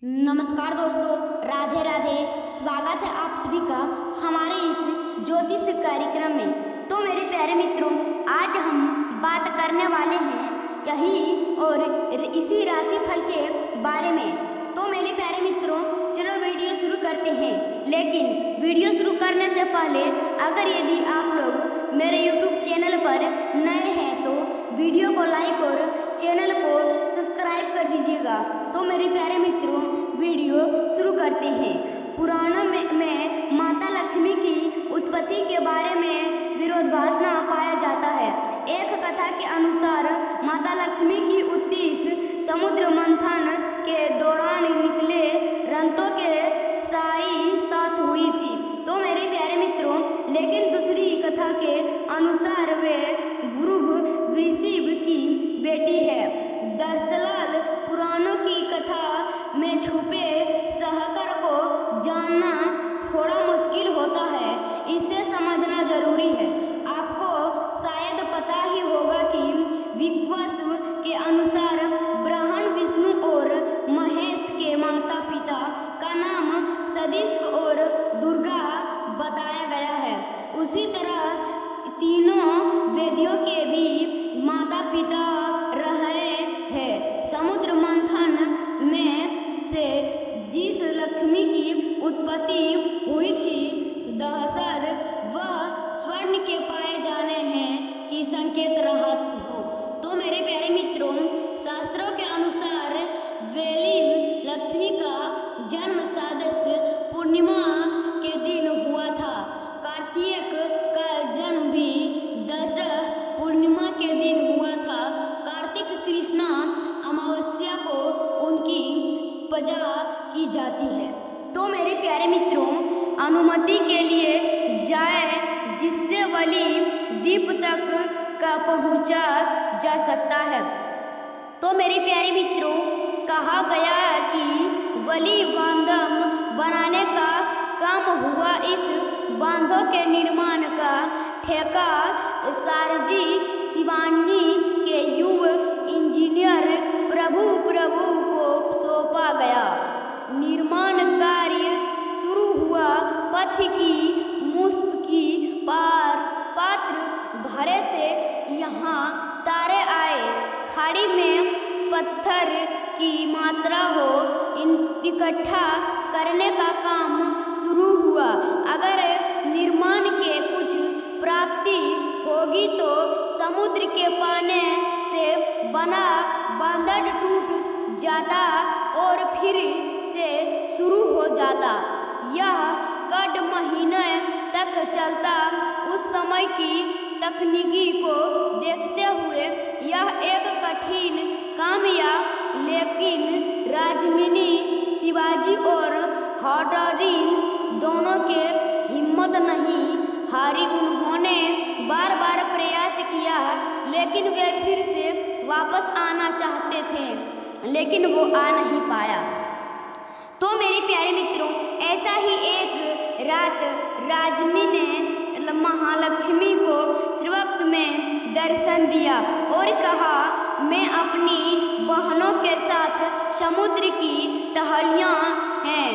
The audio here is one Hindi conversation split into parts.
नमस्कार दोस्तों, राधे राधे। स्वागत है आप सभी का हमारे इस ज्योतिष कार्यक्रम में। तो मेरे प्यारे मित्रों, आज हम बात करने वाले हैं यही और इसी राशिफल के बारे में। तो मेरे प्यारे मित्रों, चलो वीडियो शुरू करते हैं। लेकिन वीडियो शुरू करने से पहले अगर यदि आप लोग मेरे YouTube चैनल पर नए हैं तो वीडियो को लाइक और चैनल को सब्सक्राइब कर दीजिएगा। तो मेरे प्यारे मित्रों, वीडियो शुरू करते हैं। पुराणों में माता लक्ष्मी की उत्पत्ति के बारे में विरोधाभास पाया जाता है। एक कथा के अनुसार माता लक्ष्मी की उत्पत्ति समुद्र मंथन के दौरान निकले रंतों के साथ हुई थी। तो मेरे प्यारे मित्रों, लेकिन दूसरी कथा के अनुसार वे भृगु ऋषि की बेटी है। दरअसल पुराणों की कथा में छुपे सहकर को जानना थोड़ा मुश्किल होता है, इसे समझना जरूरी है। आपको शायद पता ही होगा कि विश्वास के अनुसार ब्रह्मा, विष्णु और महेश के माता पिता का नाम सतीश और दुर्गा बताया गया है। उसी तरह तीनों वेदियों के भी माता पिता रहे हैं। समुद्र मंथन में से जिस लक्ष्मी की उत्पत्ति हुई थी, दरअसल वह स्वर्ण के पाए जाने हैं कि संकेत रहा हो। तो मेरे प्यारे मित्रों, शास्त्रों के अनुसार वैली लक्ष्मी का जन्म सादस पूर्णिमा के दिन हुआ था। कार्तिक का जन्म भी दशरथ पूर्णिमा के दिन हुआ था। कार्तिक कृष्णा अमावस्या को उनकी पूजा की जाती है। तो मेरे प्यारे मित्रों, अनुमति के लिए जाए जिससे वली द्वीप तक का पहुंचा जा सकता है। तो मेरे प्यारे मित्रों, कहा गया कि वली बांधम बनाने का काम हुआ। इस बांधों के निर्माण का ठेका सारजी शिवानी के युवा इंजीनियर प्रभु को सौंपा गया। निर्माण कार्य शुरू हुआ। पथ की मुश्क की पात्र भरे से यहाँ तारे आए। खाड़ी में पत्थर की मात्रा हो इकट्ठा करने का काम शुरू हुआ। अगर निर्माण के कुछ प्राप्ति होगी तो समुद्र के पानी से बना बांध टूट जाता और फिर से शुरू हो जाता। यह कड़ महीने तक चलता। उस समय की तकनीकी को देखते हुए यह एक कठिन काम या, लेकिन राजमिनी शिवाजी और हॉडरिन दोनों के हिम्मत नहीं हारी। उन्होंने बार बार प्रयास किया, लेकिन वे फिर से वापस आना चाहते थे, लेकिन वो आ नहीं पाया। तो मेरे प्यारे मित्रों, ऐसा ही एक रात राजमी ने महालक्ष्मी को स्वर्ग में दर्शन दिया और कहा, मैं अपनी बहनों के साथ समुद्र की टहलियाँ हैं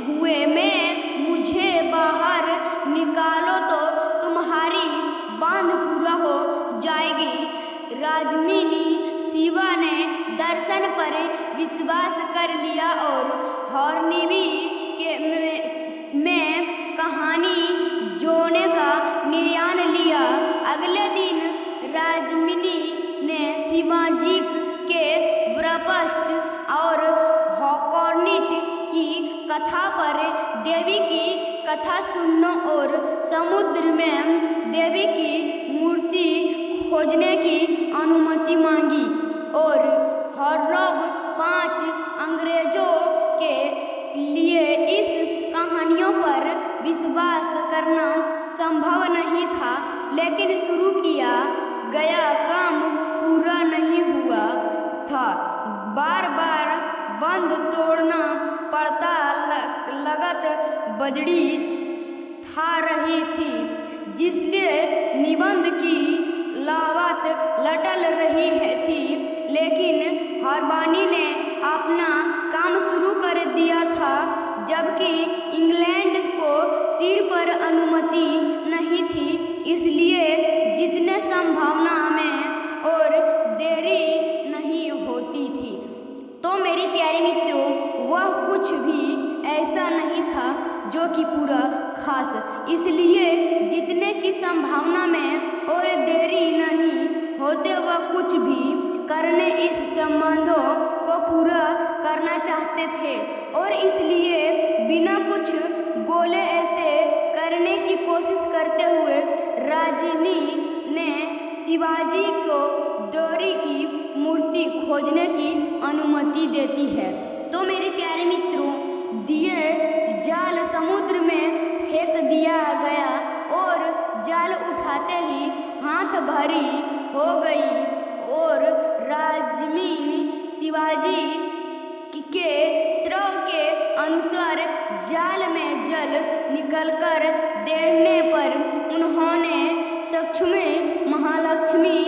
हुए मैं मुझे बाहर निकालो तो तुम्हारी बांध पूरा हो जाएगी। राजमिनी शिवा ने दर्शन पर विश्वास कर लिया और हॉर्निवी में कहानी जोड़ने का निर्णय लिया। अगले दिन राजमिनी ने शिवाजी के व्रपस्ट और हॉकॉर्निट की कथा पर देवी की कथा सुनने और समुद्र में देवी की मूर्ति खोजने की अनुमति मांगी। और हॉर्रव 5 अंग्रेजों के लिए इस कहानियों पर विश्वास करना संभव नहीं था, लेकिन शुरू किया गया काम पूरा नहीं हुआ था। बार बार बंद तोड़ना पड़ता। लगत बजड़ी था रही थी, जिससे निबंध की लावत लटल रही थी। लेकिन हरबानी ने अपना काम शुरू कर दिया। जबकि इंग्लैंड को सिर पर अनुमति नहीं थी, इसलिए जितने संभावना में और देरी नहीं होती थी। तो मेरे प्यारे मित्रों, वह कुछ भी ऐसा नहीं था जो कि पूरा खास, इसलिए जितने की संभावना में और देरी नहीं होते वह कुछ भी करने इस संबंधों को पूरा करना चाहते थे और इसलिए बिना कुछ बोले ऐसे करने की कोशिश करते हुए राजनी ने शिवाजी को डोरी की मूर्ति खोजने की अनुमति देती है। तो मेरे प्यारे मित्रों, दिए जाल समुद्र में फेंक दिया गया और जाल उठाते ही हाथ भरी हो गई और राजमीन शिवाजी के श्रव के अनुसार जाल में जल निकलकर देने पर उन्होंने सक्षमी, महालक्ष्मी,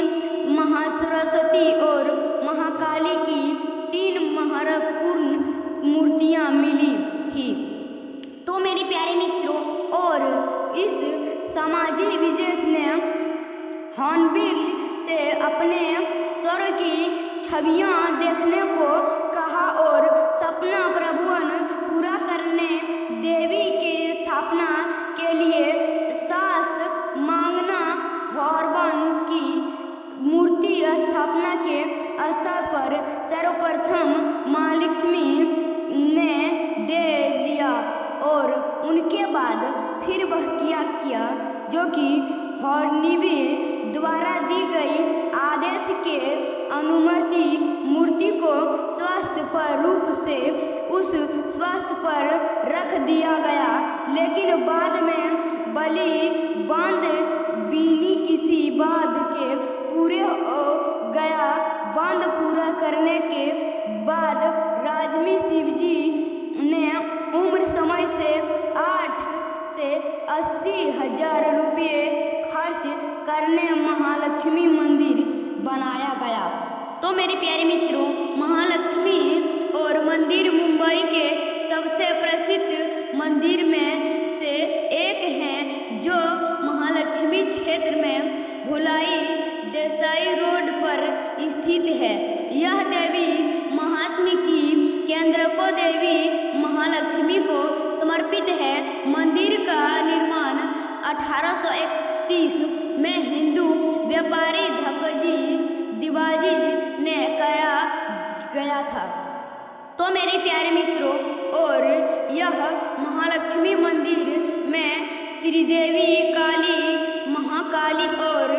महासरस्वती और महाकाली की 3 महत्वपूर्ण मूर्तियां मिली थी। तो मेरे प्यारे मित्रों, और इस समाजी विशेष ने हॉर्नबिल से अपने स्वर्ग की छवियां देखने को कहा और सपना प्रभुवन पूरा करने देवी की स्थापना के लिए शास्त्र मांगना। हॉर्बन की मूर्ति स्थापना के स्थल पर सर्वप्रथम महालक्ष्मी ने दे लिया और उनके बाद फिर वह किया जो कि हॉर्नबिल द्वारा दी गई आदेश के अनुमति मूर्ति को स्वास्थ्य पर रूप से उस स्वास्थ्य पर रख दिया गया, लेकिन बाद में बलि बांध बीनी किसी बांध के पूरे हो गया। बांध पूरा करने के बाद राजमी शिवजी ने उम्र समय से 8 से 80,000 रुपये खर्च करने महालक्ष्मी मंदिर बनाया गया। तो मेरे प्यारे मित्रों, महालक्ष्मी और मंदिर मुंबई के सबसे प्रसिद्ध मंदिर में से एक है जो महालक्ष्मी क्षेत्र में भुलाई देसाई रोड पर स्थित है। यह देवी महात्म्य की केंद्र को देवी महालक्ष्मी को समर्पित है। मंदिर का निर्माण 1831 में हिंदू व्यापारी धक्कजी दिवाजी ने किया गया था। तो मेरे प्यारे मित्रों, और यह महालक्ष्मी मंदिर में त्रिदेवी काली, महाकाली और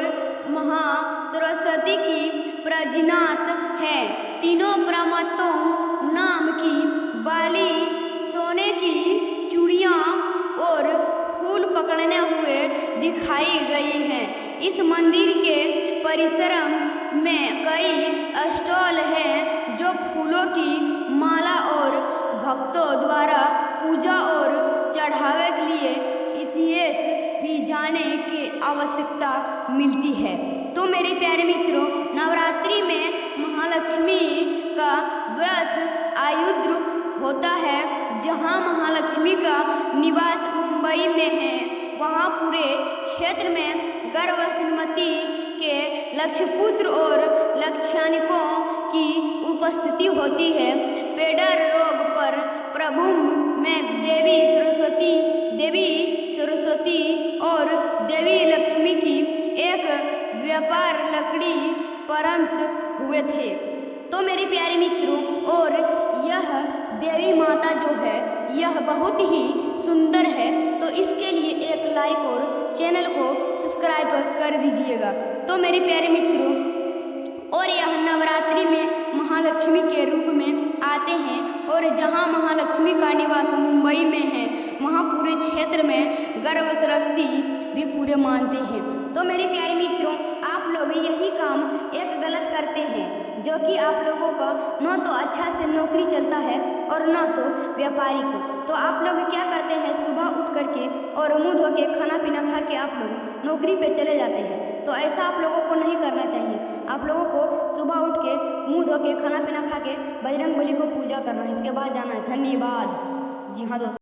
महासरस्वती की प्रजनात है। तीनों प्रमतों नाम की बाली, सोने की चूड़ियाँ और फूल पकड़ने हुए दिखाई गई हैं। इस मंदिर के परिसर में कई स्टॉल हैं जो फूलों की माला और भक्तों द्वारा पूजा और चढ़ावे के लिए इतिहास भी जानने की आवश्यकता मिलती है। तो मेरे प्यारे मित्रों, नवरात्रि में महालक्ष्मी का व्रत आयुद्र होता है। जहां महालक्ष्मी का निवास मुंबई में है, वहां पूरे क्षेत्र में गर्भवती के लक्ष्यपुत्र और लक्षणिकों की उपस्थिति होती है। पेडर रोग पर प्रभुत्व में देवी सरस्वती और देवी लक्ष्मी की एक व्यापार लकड़ी परंत हुए थे। तो मेरे प्यारे मित्रों, और यह देवी माता जो है यह बहुत ही सुंदर है, तो इसके लिए एक लाइक और चैनल को सब्सक्राइब कर दीजिएगा। तो मेरे प्यारे मित्रों, और यह नवरात्रि में महालक्ष्मी के रूप में आते हैं और जहां महालक्ष्मी का निवास मुंबई में है, वहां पूरे क्षेत्र में गर्भवती भी पूरे मानते हैं। तो मेरे प्यारे मित्रों, आप लोग यही काम एक गलत करते हैं, जो कि आप लोगों का न तो अच्छा से नौकरी चलता है और न तो व्यापारिक। तो आप लोग क्या करते हैं, सुबह उठ करके और मुँह धो के खाना पीना खा के आप लोग नौकरी पे चले जाते हैं। तो ऐसा आप लोगों को नहीं करना चाहिए। आप लोगों को सुबह उठ के मुँह धो के खाना पीना खा के बजरंगबली को पूजा करना है, इसके बाद जाना है। धन्यवाद जी। जी हाँ दोस्तों।